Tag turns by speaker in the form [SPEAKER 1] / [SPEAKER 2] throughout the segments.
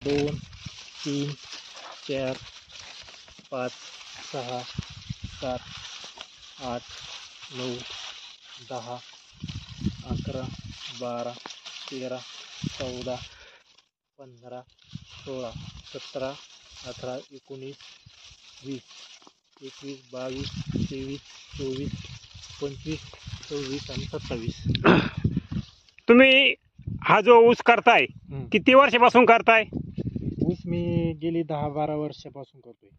[SPEAKER 1] 2 3 4 5 6 7 8 9 10 11 12 13 14 15 16 17 18 19 20 21 22 23 24 25 26 आणि 27.
[SPEAKER 2] तुम्ही हा जो ऊस करताय किती वर्षापासून करताय?
[SPEAKER 1] ऊस मी गेली 10-12 वर्षापासून करतोय.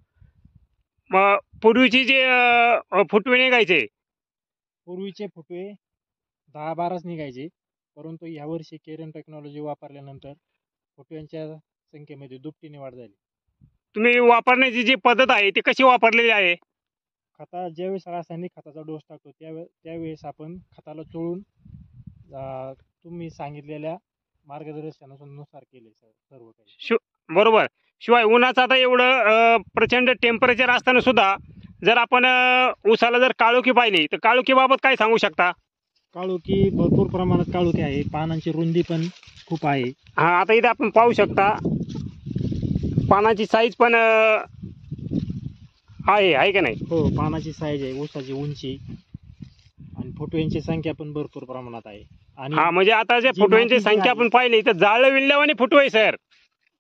[SPEAKER 2] मग पूर्वीची जे फुटवे निघायचे
[SPEAKER 1] पूर्वीचे फुटवे 10-12च निघायचे, परंतु यावर्षी केरन टेक्नॉलॉजी वापरल्यानंतर फुटव्यांच्या संख्येमध्ये दुपटीने वाढ झाली.
[SPEAKER 2] तुम्ही वापरण्याची जी पद्धत आहे ती कशी वापरलेली आहे?
[SPEAKER 1] ज्यावेळेस रासायनिक खताचा डोस टाकतो त्यावेळेस आपण खताला चोळून तुम्ही सांगितलेल्या मार्गदर्शनानुसार केले सर्व काही.
[SPEAKER 2] बरोबर. शिवाय उन्हाचं आता एवढं प्रचंड टेम्परेचर असताना सुद्धा जर आपण ऊसाला जर काळोखी पाहिली तर काळोखीबाबत काय सांगू शकता?
[SPEAKER 1] काळोखी भरपूर प्रमाणात काळोखी आहे, पानांची रुंदी पण खूप आहे.
[SPEAKER 2] हा, आता इथे आपण पाहू शकता पानाची साईज पण आहे का नाही?
[SPEAKER 1] हो, पानाची साईज आहे, ऊसाची उंची आणि फुटव्यांची संख्या पण भरपूर प्रमाणात आहे. आणि
[SPEAKER 2] हा, म्हणजे आता जे फुटव्यांची संख्या आपण पाहिली तर जाळं विणल्यावानी फुटवे सर.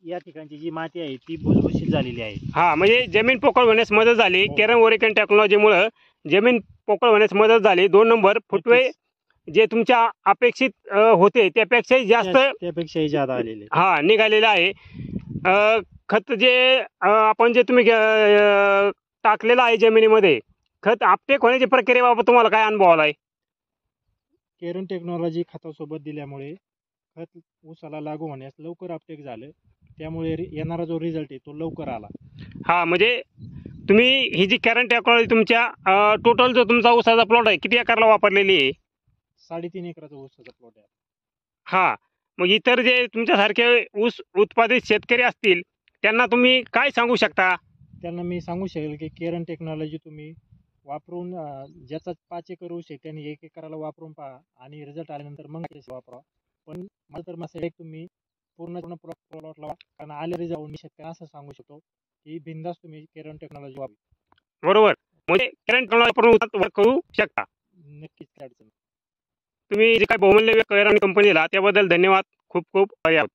[SPEAKER 1] या ठिकाणची जी माती आहे ती भुसभुशीत झालेली आहे.
[SPEAKER 2] हा, म्हणजे जमीन पोकळ होण्यास मदत झाली. केरन ओरिकन टेक्नॉलॉजीमुळे जमीन पोकळ होण्यास मदत झाली. 2 नंबर फुटवे जे तुमच्या अपेक्षित होते त्यापेक्षाही
[SPEAKER 1] जादा आलेले
[SPEAKER 2] हा निघालेले आहे. खत जे आपण जे तुम्ही टाकलेलं आहे जमिनीमध्ये, खत आपटेक होण्याची प्रक्रियेबाबत तुम्हाला काय अनुभव आलाय?
[SPEAKER 1] केरन टेक्नॉलॉजी खतासोबत दिल्यामुळे खत ऊसाला लागू होण्यास लवकर अपटेक झालं, त्यामुळे येणारा जो रिझल्ट आहे तो लवकर आला.
[SPEAKER 2] हा, म्हणजे तुम्ही ही जी केरन टेक्नॉलॉजी तुमच्या टोटल जो तुमचा ऊसाचा प्लॉट आहे किती एकरला वापरलेली आहे?
[SPEAKER 1] 3.5 एकराचा ऊसाचा प्लॉट आहे.
[SPEAKER 2] हा, मग इतर जे तुमच्यासारखे ऊस उत्पादित शेतकरी असतील त्यांना तुम्ही काय सांगू शकता?
[SPEAKER 1] त्यांना मी सांगू शकेल की केरन टेक्नॉलॉजी तुम्ही वापरून ज्याचा 5 एकर ऊस आहे त्यांनी 1 एकराला वापरून पहा आणि रिझल्ट आल्यानंतर मग वापरा. पण मला तर मग तुम्ही पूर्ण प्लॉटला, कारण आले रिझल्ट मी शेतकऱ्यांना असं सांगू शकतो की बिंदास तुम्ही केरन टेक्नॉलॉजी वापरा.
[SPEAKER 2] बरोबर, म्हणजे केरन टेक्नॉलॉजी करू शकता.
[SPEAKER 1] नक्कीच काय अडचण.
[SPEAKER 2] तुम्ही जे काही बहुमूल्य केरन कंपनीला त्याबद्दल धन्यवाद. खूप खूप धन्यवाद.